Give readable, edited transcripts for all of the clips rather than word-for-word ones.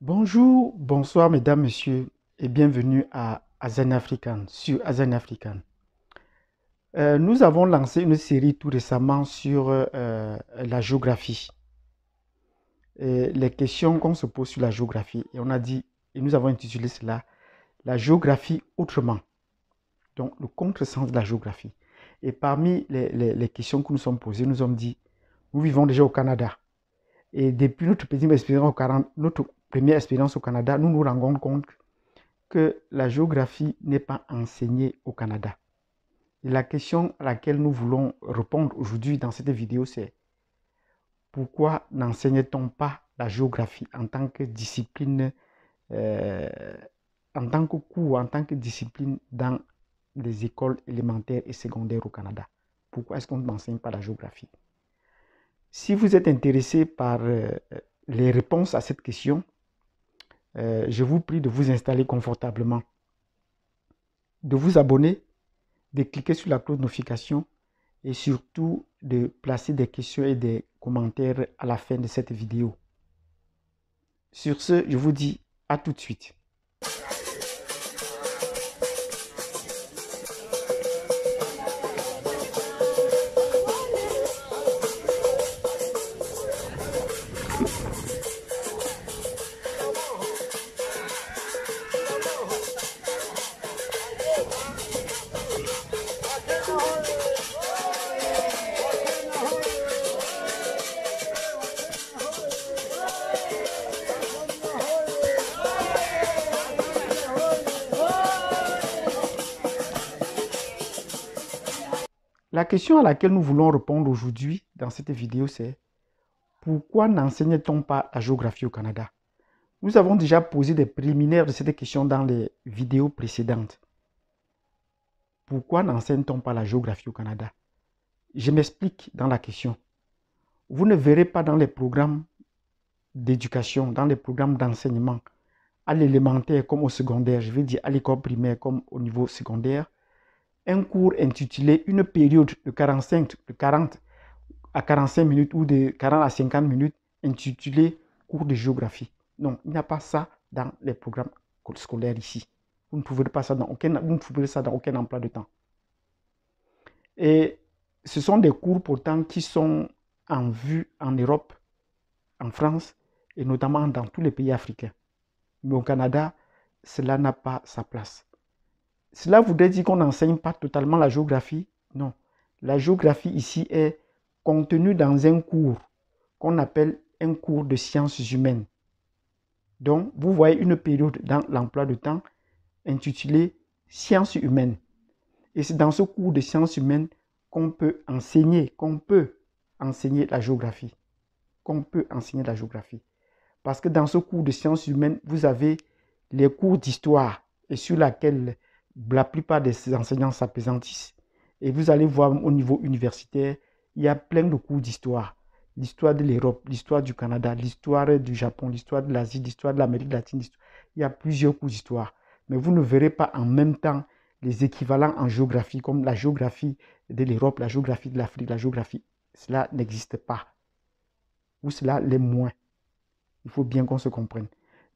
Bonjour, bonsoir mesdames, messieurs et bienvenue à Azen African, sur Azen African. Nous avons lancé une série tout récemment sur la géographie. Et les questions qu'on se pose sur la géographie. Et on a dit, et nous avons intitulé cela, la géographie autrement. Donc le contresens de la géographie. Et parmi les questions que nous sommes posées, nous avons dit, nous vivons déjà au Canada. Et depuis notre première expérience au Canada, nous nous rendons compte que la géographie n'est pas enseignée au Canada. Et la question à laquelle nous voulons répondre aujourd'hui dans cette vidéo, c'est pourquoi n'enseigne-t-on pas la géographie en tant que discipline, en tant que cours, en tant que discipline dans les écoles élémentaires et secondaires au Canada? Pourquoi est-ce qu'on n'enseigne pas la géographie? Si vous êtes intéressé par les réponses à cette question, je vous prie de vous installer confortablement, de vous abonner, de cliquer sur la cloche de notification et surtout de placer des questions et des commentaires à la fin de cette vidéo. Sur ce, je vous dis à tout de suite. La question à laquelle nous voulons répondre aujourd'hui dans cette vidéo, c'est pourquoi n'enseigne-t-on pas la géographie au Canada? Nous avons déjà posé des préliminaires de cette question dans les vidéos précédentes. Pourquoi n'enseigne-t-on pas la géographie au Canada? Je m'explique dans la question. Vous ne verrez pas dans les programmes d'éducation, dans les programmes d'enseignement, à l'élémentaire comme au secondaire, je veux dire à l'école primaire comme au niveau secondaire, un cours intitulé une période de 40 à 45 minutes ou de 40 à 50 minutes intitulé cours de géographie. Non, il n'y a pas ça dans les programmes scolaires ici. Vous ne trouverez pas ça dans aucun emploi de temps. Et ce sont des cours pourtant qui sont en vue en Europe, en France et notamment dans tous les pays africains. Mais au Canada, cela n'a pas sa place. Cela voudrait dire qu'on n'enseigne pas totalement la géographie? Non. La géographie ici est contenue dans un cours qu'on appelle un cours de sciences humaines. Donc, vous voyez une période dans l'emploi de temps intitulée sciences humaines. Et c'est dans ce cours de sciences humaines qu'on peut enseigner la géographie. Parce que dans ce cours de sciences humaines, vous avez les cours d'histoire et sur laquelle la plupart des enseignants s'appesantissent. Et vous allez voir au niveau universitaire, il y a plein de cours d'histoire. L'histoire de l'Europe, l'histoire du Canada, l'histoire du Japon, l'histoire de l'Asie, l'histoire de l'Amérique latine. Il y a plusieurs cours d'histoire. Mais vous ne verrez pas en même temps les équivalents en géographie, comme la géographie de l'Europe, la géographie de l'Afrique, la géographie. Cela n'existe pas. Ou cela l'est moins. Il faut bien qu'on se comprenne.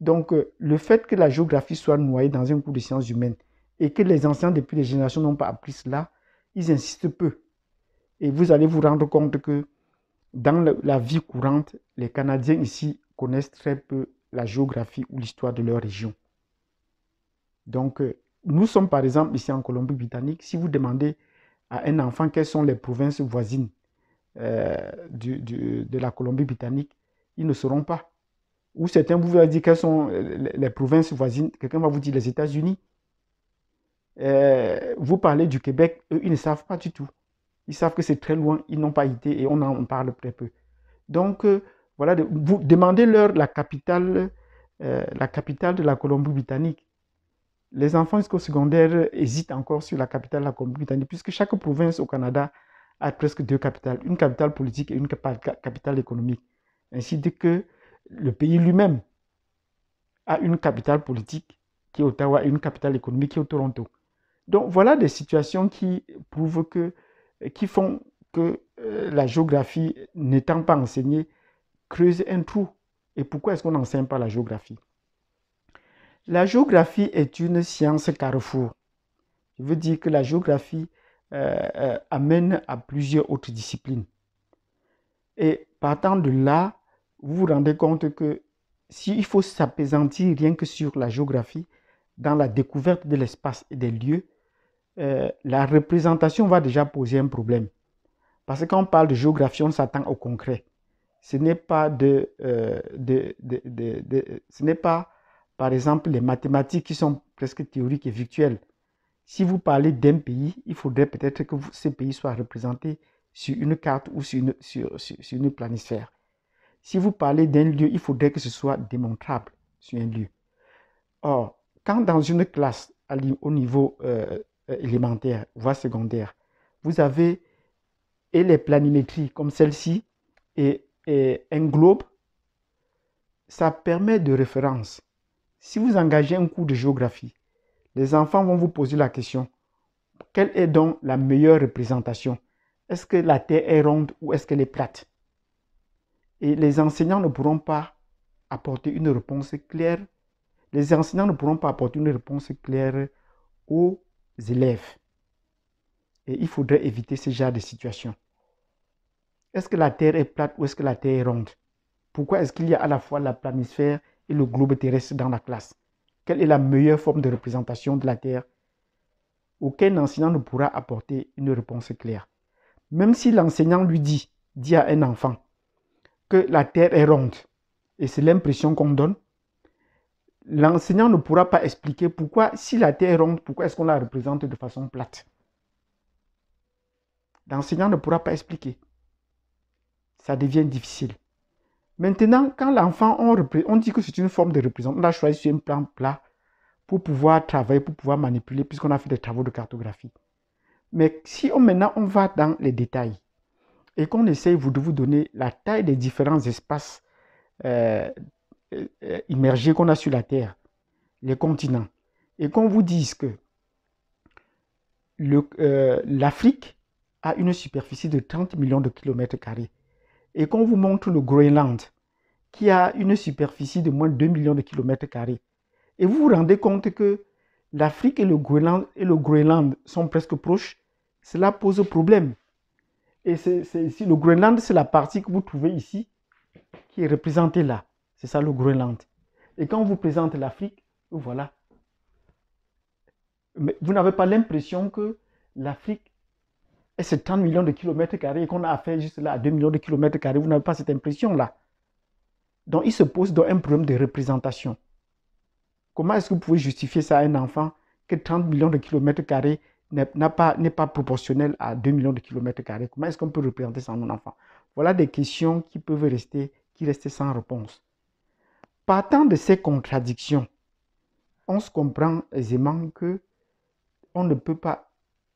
Donc, le fait que la géographie soit noyée dans un cours de sciences humaines et que les anciens depuis les générations n'ont pas appris cela, ils insistent peu. Et vous allez vous rendre compte que dans la vie courante, les Canadiens ici connaissent très peu la géographie ou l'histoire de leur région. Donc, nous sommes par exemple ici en Colombie-Britannique. Si vous demandez à un enfant quelles sont les provinces voisines de la Colombie-Britannique, ils ne sauront pas. Ou certains vous allez dire quelles sont les provinces voisines, quelqu'un va vous dire les États-Unis. Vous parlez du Québec, eux, ils ne savent pas du tout. Ils savent que c'est très loin, ils n'ont pas été et on en parle très peu. Donc, voilà, vous demandez-leur la capitale de la Colombie-Britannique. Les enfants jusqu'au secondaire hésitent encore sur la capitale de la Colombie-Britannique, puisque chaque province au Canada a presque deux capitales, une capitale politique et une capitale économique. Ainsi que le pays lui-même a une capitale politique qui est Ottawa et une capitale économique qui est Toronto. Donc voilà des situations qui font que la géographie n'étant pas enseignée creuse un trou. Et pourquoi est-ce qu'on n'enseigne pas la géographie? La géographie est une science carrefour. Je veux dire que la géographie amène à plusieurs autres disciplines. Et partant de là, vous vous rendez compte que s'il faut s'apaisantir rien que sur la géographie, dans la découverte de l'espace et des lieux, la représentation va déjà poser un problème. Parce que quand on parle de géographie, on s'attend au concret. Ce n'est pas ce n'est pas, par exemple, les mathématiques qui sont presque théoriques et virtuelles. Si vous parlez d'un pays, il faudrait peut-être que ce pays soit représenté sur une carte ou sur une planisphère. Si vous parlez d'un lieu, il faudrait que ce soit démontrable sur un lieu. Or, quand dans une classe au niveau élémentaire, voire secondaire, vous avez et les planimétries comme celle-ci et un globe, ça permet de référence. Si vous engagez un cours de géographie, les enfants vont vous poser la question, quelle est donc la meilleure représentation? Est-ce que la Terre est ronde ou est-ce qu'elle est plate? Et les enseignants ne pourront pas apporter une réponse claire. Les enseignants ne pourront pas apporter une réponse claire aux élèves. Et il faudrait éviter ce genre de situation. Est-ce que la Terre est plate ou est-ce que la Terre est ronde? Pourquoi est-ce qu'il y a à la fois la planisphère et le globe terrestre dans la classe? Quelle est la meilleure forme de représentation de la Terre? Aucun enseignant ne pourra apporter une réponse claire. Même si l'enseignant lui dit à un enfant que la Terre est ronde, et c'est l'impression qu'on donne, l'enseignant ne pourra pas expliquer pourquoi, si la Terre est ronde, pourquoi est-ce qu'on la représente de façon plate. L'enseignant ne pourra pas expliquer. Ça devient difficile. Maintenant, quand l'enfant, on dit que c'est une forme de représentation, on a choisi un plan plat pour pouvoir travailler, pour pouvoir manipuler, puisqu'on a fait des travaux de cartographie. Mais si maintenant on va dans les détails et qu'on essaye de vous donner la taille des différents espaces immergés qu'on a sur la Terre, les continents, et qu'on vous dise que l'Afrique a une superficie de 30 millions de kilomètres carrés, et qu'on vous montre le Groenland, qui a une superficie de moins de 2 millions de kilomètres carrés, et vous vous rendez compte que l'Afrique et le Groenland sont presque proches, cela pose problème. Et le Groenland, c'est la partie que vous trouvez ici, qui est représentée là. C'est ça le Groenland. Et quand on vous présente l'Afrique, voilà. Mais vous n'avez pas l'impression que l'Afrique est ces 30 millions de kilomètres carrés et qu'on a affaire juste là à 2 millions de kilomètres carrés. Vous n'avez pas cette impression-là. Donc, il se pose donc un problème de représentation. Comment est-ce que vous pouvez justifier ça à un enfant que 30 millions de kilomètres carrés n'est pas proportionnel à 2 millions de kilomètres carrés? Comment est-ce qu'on peut représenter ça à un enfant? Voilà des questions qui peuvent rester sans réponse. Partant de ces contradictions, on se comprend aisément que on ne peut pas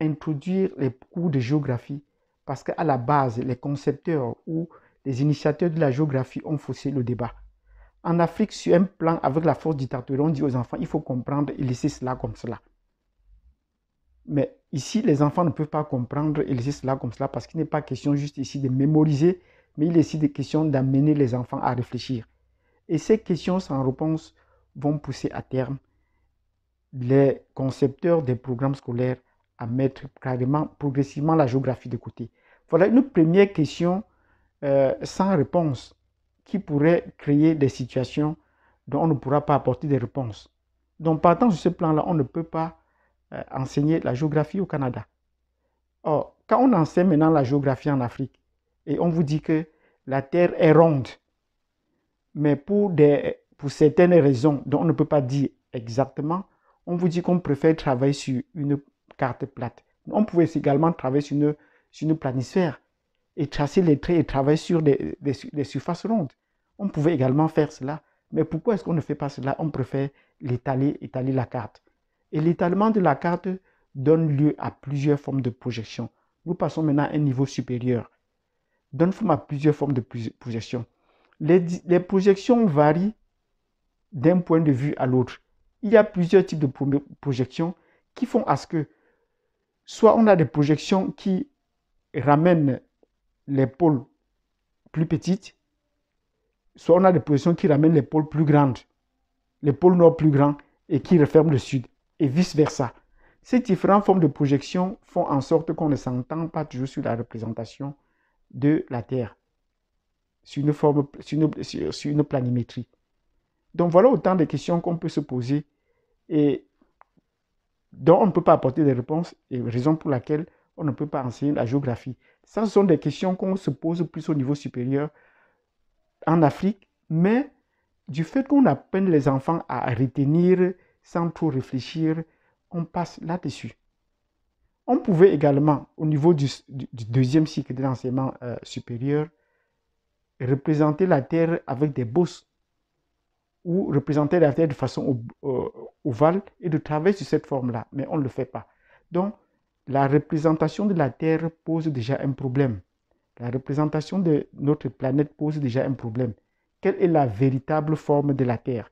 introduire les cours de géographie parce qu'à la base, les concepteurs ou les initiateurs de la géographie ont faussé le débat. En Afrique, sur un plan avec la force dictatoriale, on dit aux enfants, il faut comprendre et laisser cela comme cela. Mais ici, les enfants ne peuvent pas comprendre et laisser cela comme cela parce qu'il n'est pas question juste ici de mémoriser, mais il est ici des questions d'amener les enfants à réfléchir. Et ces questions sans réponse vont pousser à terme les concepteurs des programmes scolaires à mettre carrément, progressivement la géographie de côté. Voilà une première question sans réponse qui pourrait créer des situations dont on ne pourra pas apporter des réponses. Donc, partant sur ce plan-là, on ne peut pas enseigner la géographie au Canada. Or, quand on enseigne maintenant la géographie en Afrique, et on vous dit que la Terre est ronde, mais pour certaines raisons dont on ne peut pas dire exactement, on vous dit qu'on préfère travailler sur une carte plate. On pouvait également travailler sur une planisphère et tracer les traits et travailler sur des surfaces rondes. On pouvait également faire cela. Mais pourquoi est-ce qu'on ne fait pas cela? On préfère étaler la carte. Et l'étalement de la carte donne lieu à plusieurs formes de projection. Nous passons maintenant à un niveau supérieur. Donne forme à plusieurs formes de projection. Les projections varient d'un point de vue à l'autre. Il y a plusieurs types de projections qui font à ce que soit on a des projections qui ramènent les pôles plus petites, soit on a des projections qui ramènent les pôles plus grandes, les pôles nord plus grands et qui referme le sud, et vice-versa. Ces différentes formes de projection font en sorte qu'on ne s'entend pas toujours sur la représentation de la Terre, sur une planimétrie. Donc voilà autant de questions qu'on peut se poser et dont on ne peut pas apporter des réponses, et raison pour laquelle on ne peut pas enseigner la géographie. Ça, ce sont des questions qu'on se pose plus au niveau supérieur en Afrique, mais du fait qu'on apprenne les enfants à retenir sans trop réfléchir, on passe là-dessus. On pouvait également, au niveau du deuxième cycle de l'enseignement supérieur, représenter la Terre avec des bosses ou représenter la Terre de façon ovale et de travailler sur cette forme-là, mais on ne le fait pas. Donc, la représentation de la Terre pose déjà un problème. La représentation de notre planète pose déjà un problème. Quelle est la véritable forme de la Terre?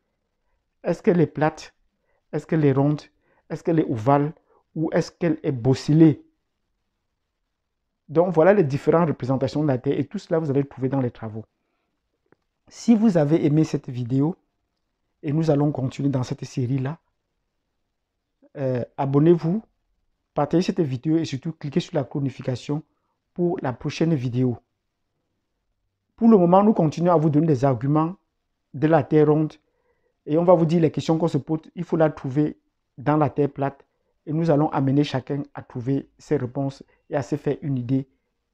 Est-ce qu'elle est plate? Est-ce qu'elle est ronde? Est-ce qu'elle est ovale? Ou est-ce qu'elle est bosselée? Donc, voilà les différentes représentations de la Terre et tout cela, vous allez le trouver dans les travaux. Si vous avez aimé cette vidéo, et nous allons continuer dans cette série-là, abonnez-vous, partagez cette vidéo et surtout cliquez sur la notification pour la prochaine vidéo. Pour le moment, nous continuons à vous donner des arguments de la Terre ronde et on va vous dire les questions qu'on se pose, il faut la trouver dans la Terre plate et nous allons amener chacun à trouver ses réponses et à se faire une idée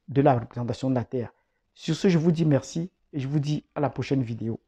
de la représentation de la Terre. Sur ce, je vous dis merci et je vous dis à la prochaine vidéo.